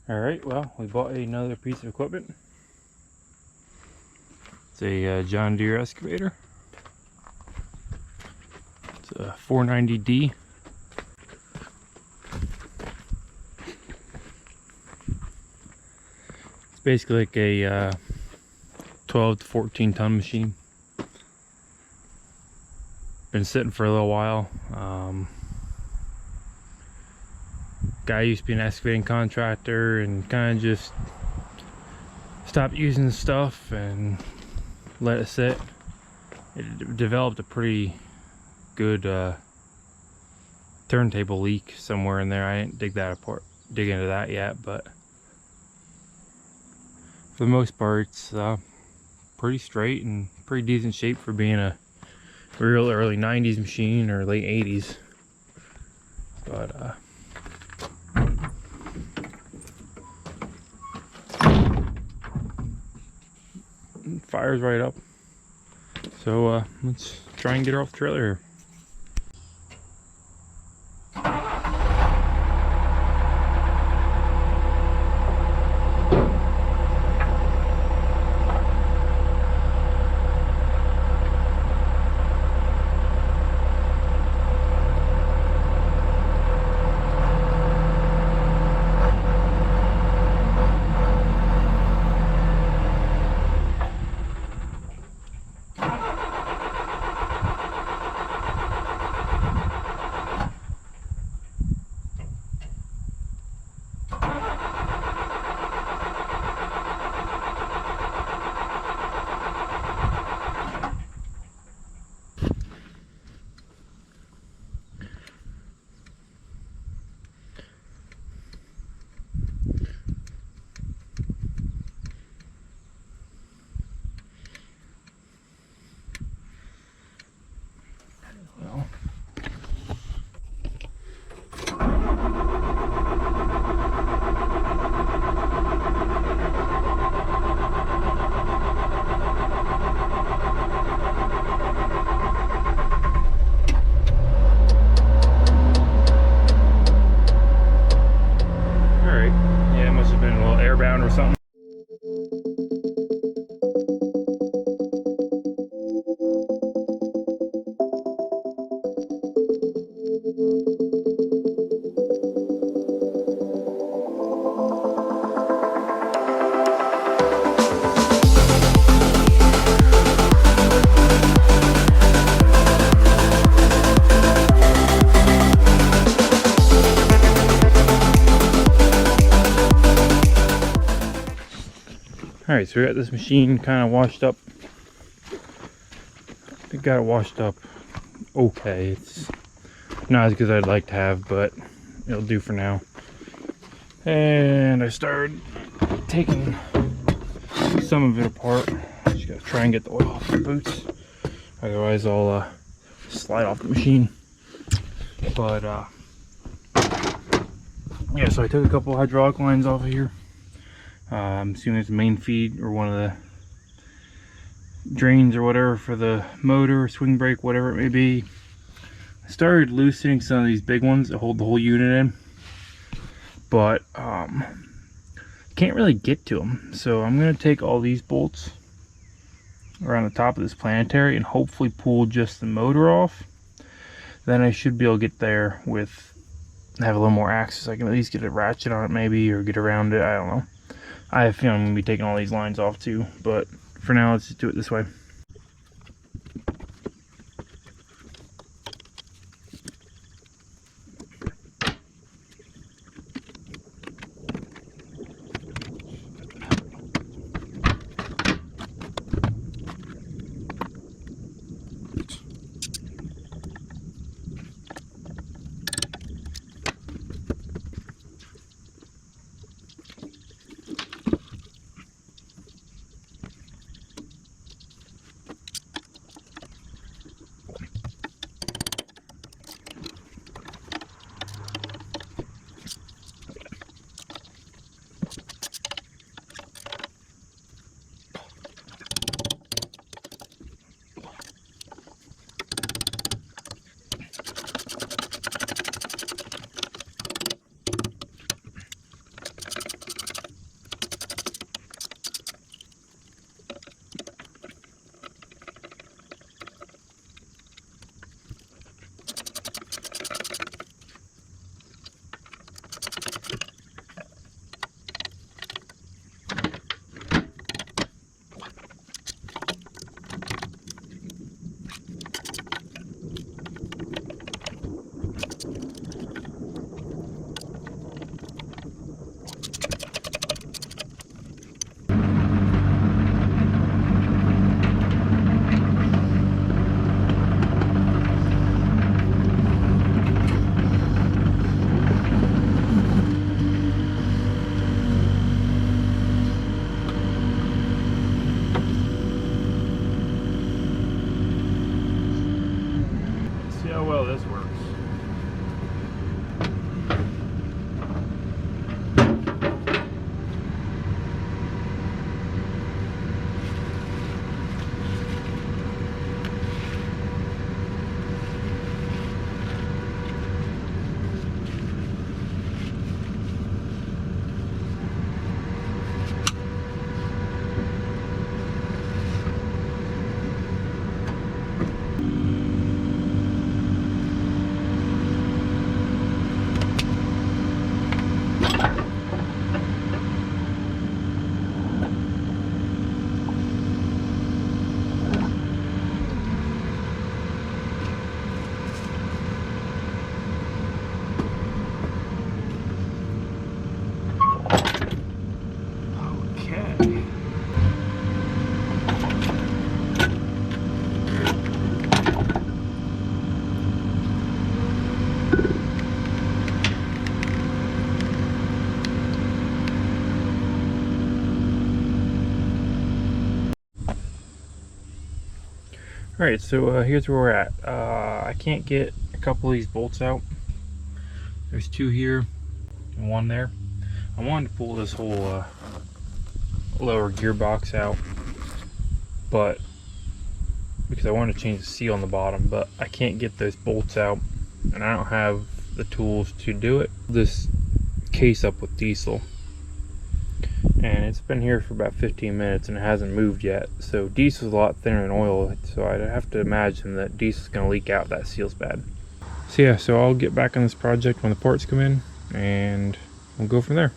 Alright, well, we bought another piece of equipment. It's a John Deere excavator. It's a 490D. It's basically like a 12 to 14 ton machine. Been sitting for a little while. Guy used to be an excavating contractor and kind of just stopped using the stuff and let it sit. It developed a pretty good turntable leak somewhere in there. I didn't dig into that yet, but for the most part it's pretty straight and pretty decent shape for being a real early 90s machine or late 80s. But fires right up. So let's try and get her off the trailer here. Or something. Alright, so we got this machine kind of washed up. We got it washed up okay. It's not as good as I'd like to have, but it'll do for now. And I started taking some of it apart. Just gotta try and get the oil off the boots. Otherwise I'll slide off the machine. But yeah, so I took a couple of hydraulic lines off of here. I'm assuming it's the main feed or one of the drains or whatever for the motor, swing brake, whatever it may be. I started loosening some of these big ones that hold the whole unit in, but can't really get to them. So I'm going to take all these bolts around the top of this planetary and hopefully pull just the motor off. Then I should be able to get there with have a little more access. I can at least get a ratchet on it maybe, or get around it. I don't know. I have a feeling I'm going to be taking all these lines off too, but for now let's just do it this way. Alright, so here's where we're at. I can't get a couple of these bolts out. There's two here and one there. I wanted to pull this whole lower gearbox out, but because I wanted to change the seal on the bottom, but I can't get those bolts out and I don't have the tools to do it. This case up with diesel, and it's been here for about 15 minutes and it hasn't moved yet. So diesel's a lot thinner than oil, so I'd have to imagine that diesel's going to leak out if that seal's bad. So yeah, so I'll get back on this project when the parts come in and we'll go from there.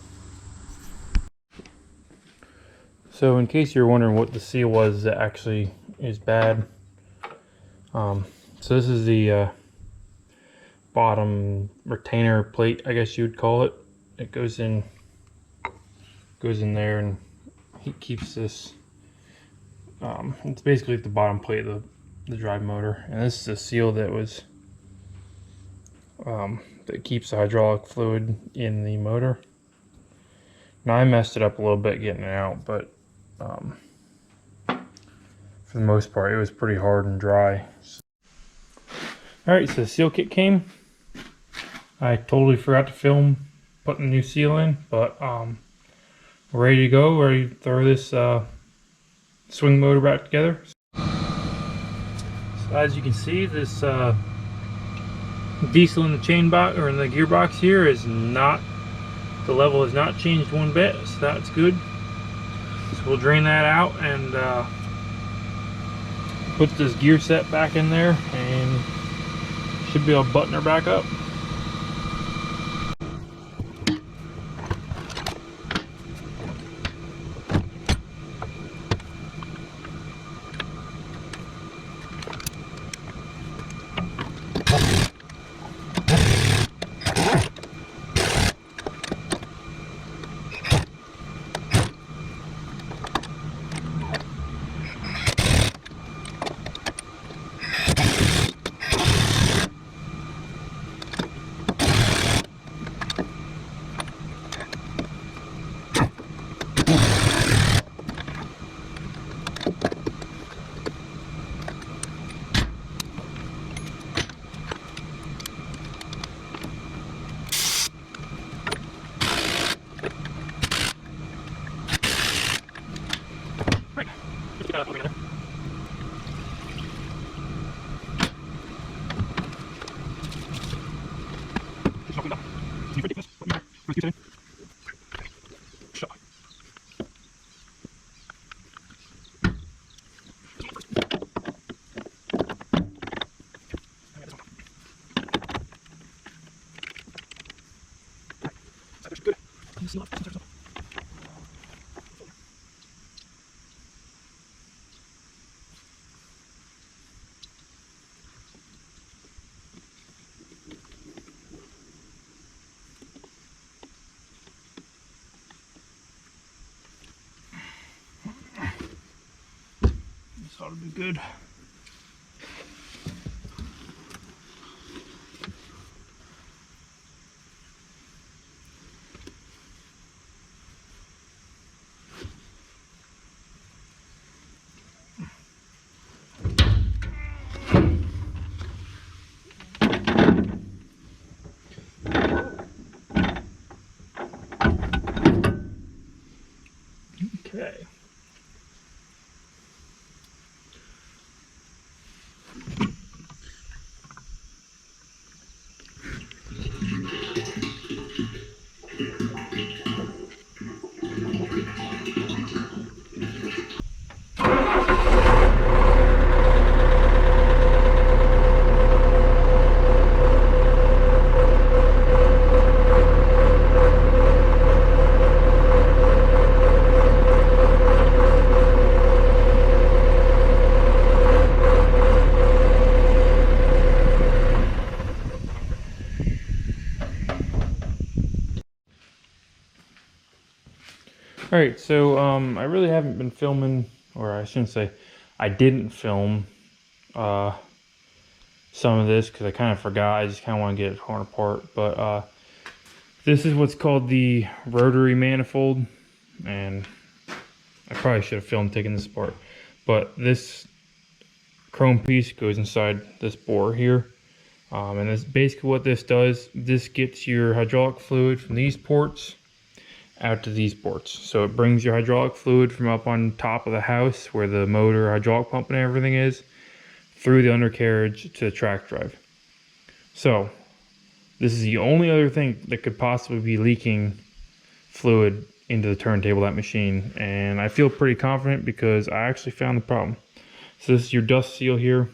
So in case you're wondering what the seal was that actually is bad, so this is the bottom retainer plate, I guess you would call it. It goes in there and he keeps this. It's basically the bottom plate of the drive motor, and this is a seal that was that keeps the hydraulic fluid in the motor. Now I messed it up a little bit getting it out, but for the most part it was pretty hard and dry. Alright, so the seal kit came. I totally forgot to film putting the new seal in, but we're ready to go. We're ready to throw this swing motor back together. So as you can see, this diesel in the chain box or in the gearbox here is not, the level has not changed one bit, so that's good. So we'll drain that out and put this gear set back in there, and should be able to button her back up. This ought to be good. Okay. Alright, so I really haven't been filming, or I shouldn't say, I didn't film some of this because I kind of forgot. I just kind of want to get it torn apart. But this is what's called the Rotary manifold, and I probably should have filmed taking this apart. But this chrome piece goes inside this bore here. And that's basically what this does. This gets your hydraulic fluid from these ports out to these ports. So it brings your hydraulic fluid from up on top of the house where the motor, hydraulic pump and everything is, through the undercarriage to the track drive. So this is the only other thing that could possibly be leaking fluid into the turntable of that machine, and I feel pretty confident because I actually found the problem. So this is your dust seal here,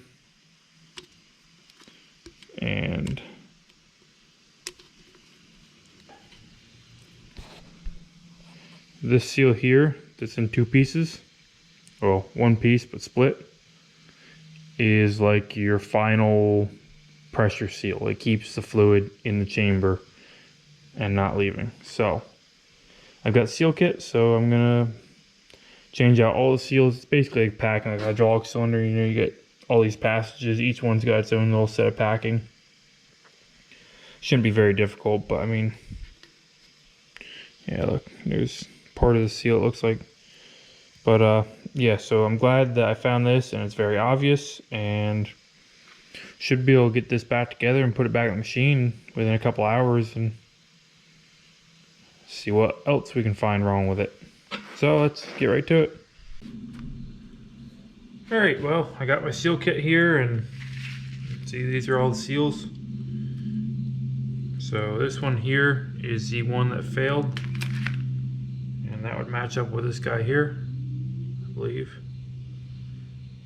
and this seal here that's in two pieces, well, one piece but split, is like your final pressure seal. It keeps the fluid in the chamber and not leaving. So I've got seal kit, so I'm gonna change out all the seals. It's basically like packing like a hydraulic cylinder. You know, you get all these passages, each one's got its own little set of packing. Shouldn't be very difficult, but I mean, yeah, look, there's part of the seal, it looks like. But yeah, so I'm glad that I found this, and it's very obvious, and should be able to get this back together and put it back in the machine within a couple hours and see what else we can find wrong with it. So let's get right to it. Alright, well, I got my seal kit here, and see, these are all the seals. So this one here is the one that failed, and that would match up with this guy here, I believe.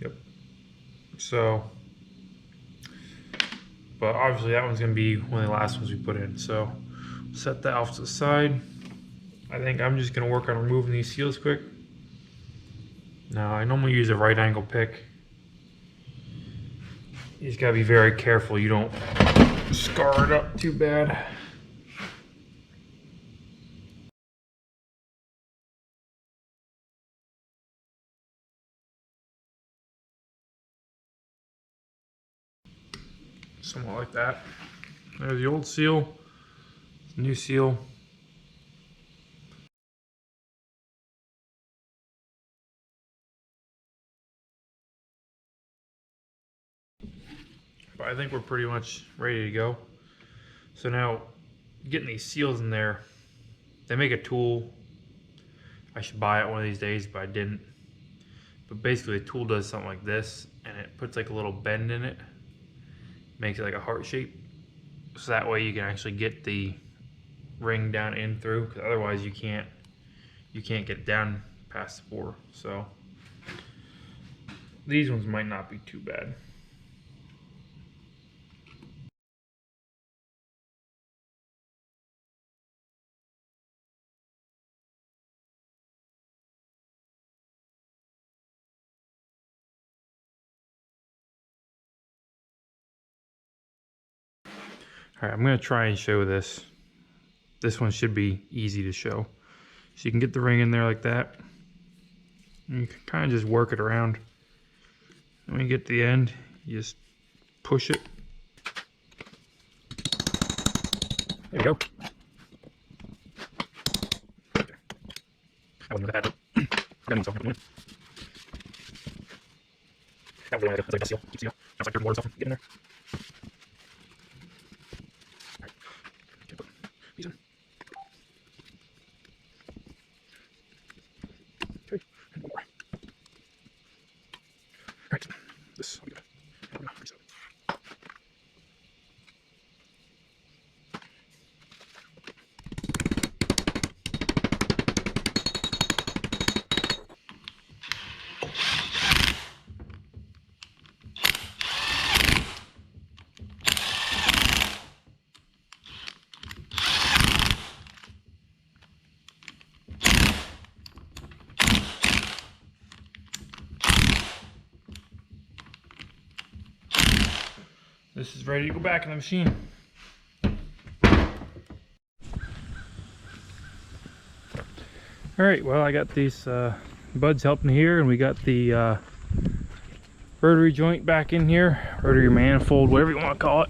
Yep. So, but obviously that one's going to be one of the last ones we put in. So set that off to the side. I think I'm just going to work on removing these seals quick. Now, I normally use a right angle pick. You just got to be very careful you don't scar it up too bad. Somewhat like that. There's the old seal, new seal. But I think we're pretty much ready to go. So now, getting these seals in there, they make a tool. I should buy it one of these days, but I didn't. But basically the tool does something like this, and it puts like a little bend in it. Makes it like a heart shape. So that way you can actually get the ring down in through, because otherwise you can't get it down past the bore. So these ones might not be too bad. Alright, I'm going to try and show this. This one should be easy to show. So you can get the ring in there like that. And you can kind of just work it around. And when you get to the end, you just push it. There you go. Okay. I wasn't going to add it. That was the one that's like a seal. Keep seal. That's like your board stuff. Get in there. These in. Okay, and one more. Alright, this I'm gonna reset. This is ready to go back in the machine. Alright, well, I got these buds helping here, and we got the rotary joint back in here, rotary manifold, whatever you want to call it.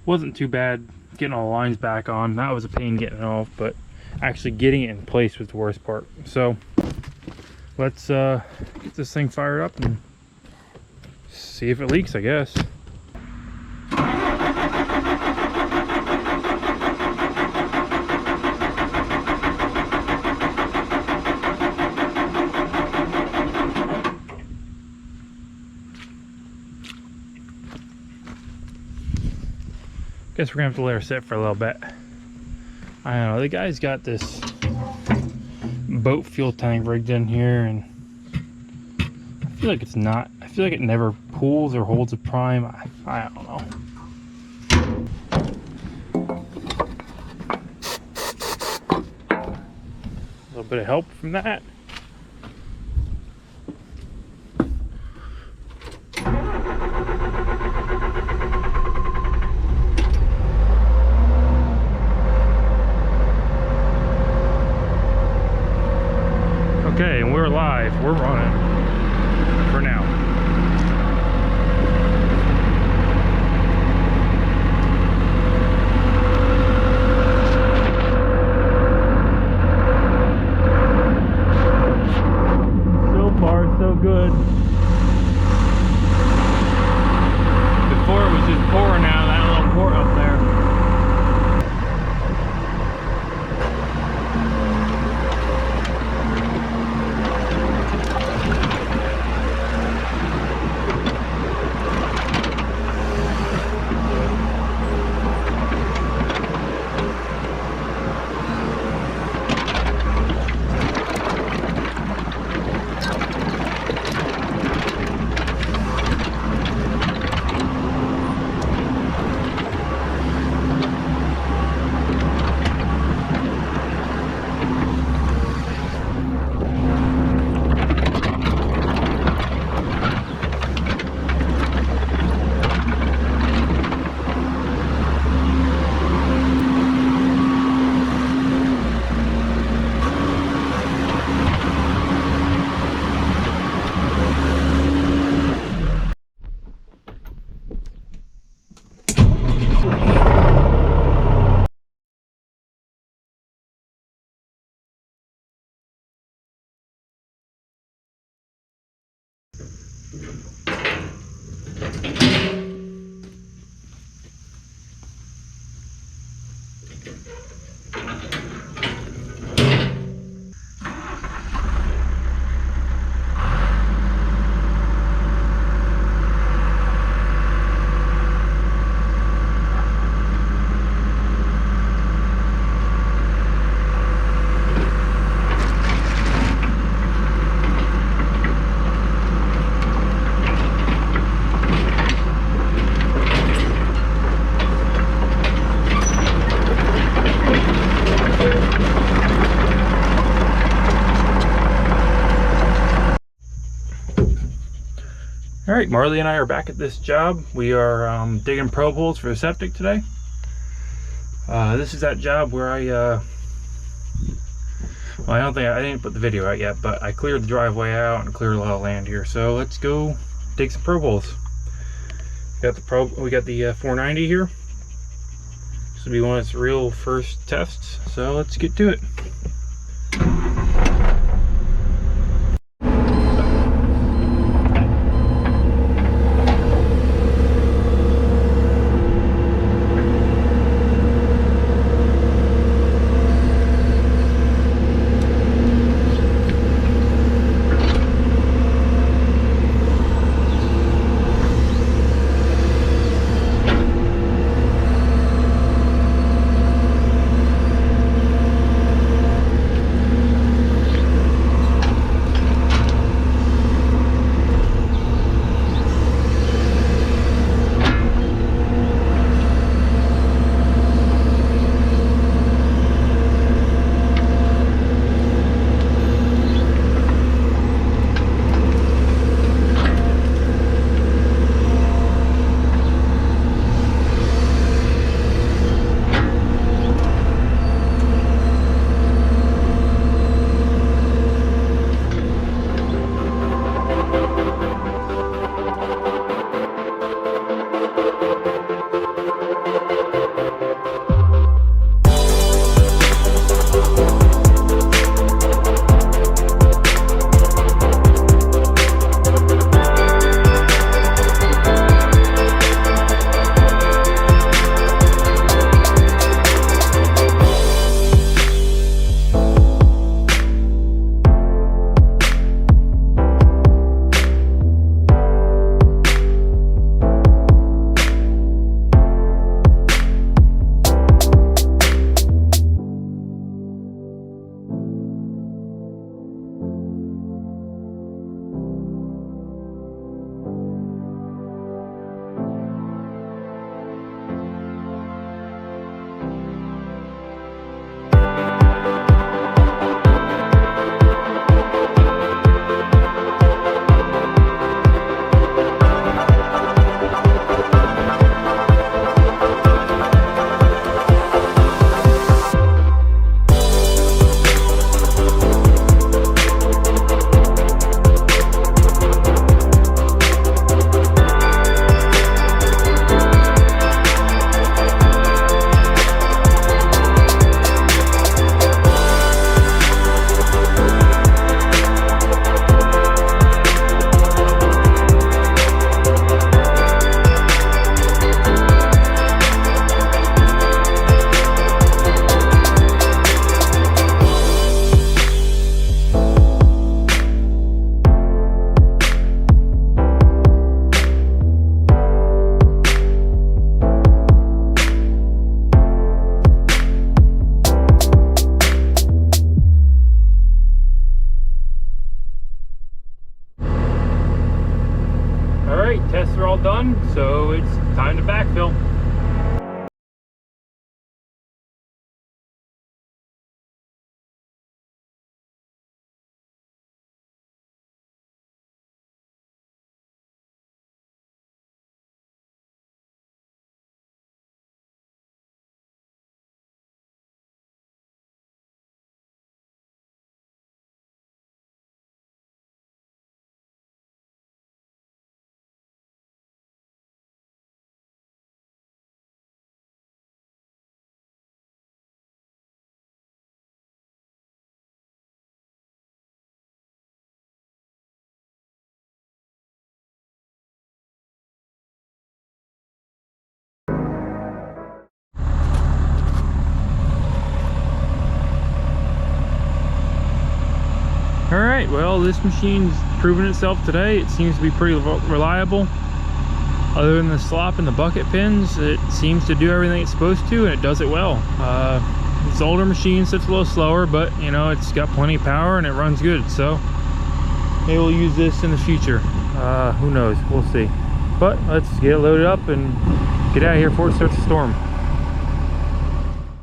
Wasn't too bad getting all the lines back on. That was a pain getting it off, but actually getting it in place was the worst part. So let's get this thing fired up and see if it leaks, I guess. Guess we're gonna have to let her sit for a little bit. I don't know, the guy's got this boat fuel tank rigged in here, and I feel like it's not, I feel like it never pulls or holds a prime. I don't know. A little bit of help from that. Okay, and we're live. We're running for now. So far, so good. Before it was just pouring out of that little port up there. All right, Marley and I are back at this job. We are digging probe holes for the septic today. This is that job where well, I didn't put the video out yet, but I cleared the driveway out and cleared a lot of land here. So let's go dig some probe holes. We got the 490 here. This will be one of its real first tests. So let's get to it. Alright, well, this machine's proven itself today. It seems to be pretty reliable. Other than the slop and the bucket pins, it seems to do everything it's supposed to, and it does it well. It's an older machine, so it's a little slower, but you know, it's got plenty of power and it runs good. So maybe we'll use this in the future. Who knows? We'll see. But let's get it loaded up and get out of here before it starts to storm.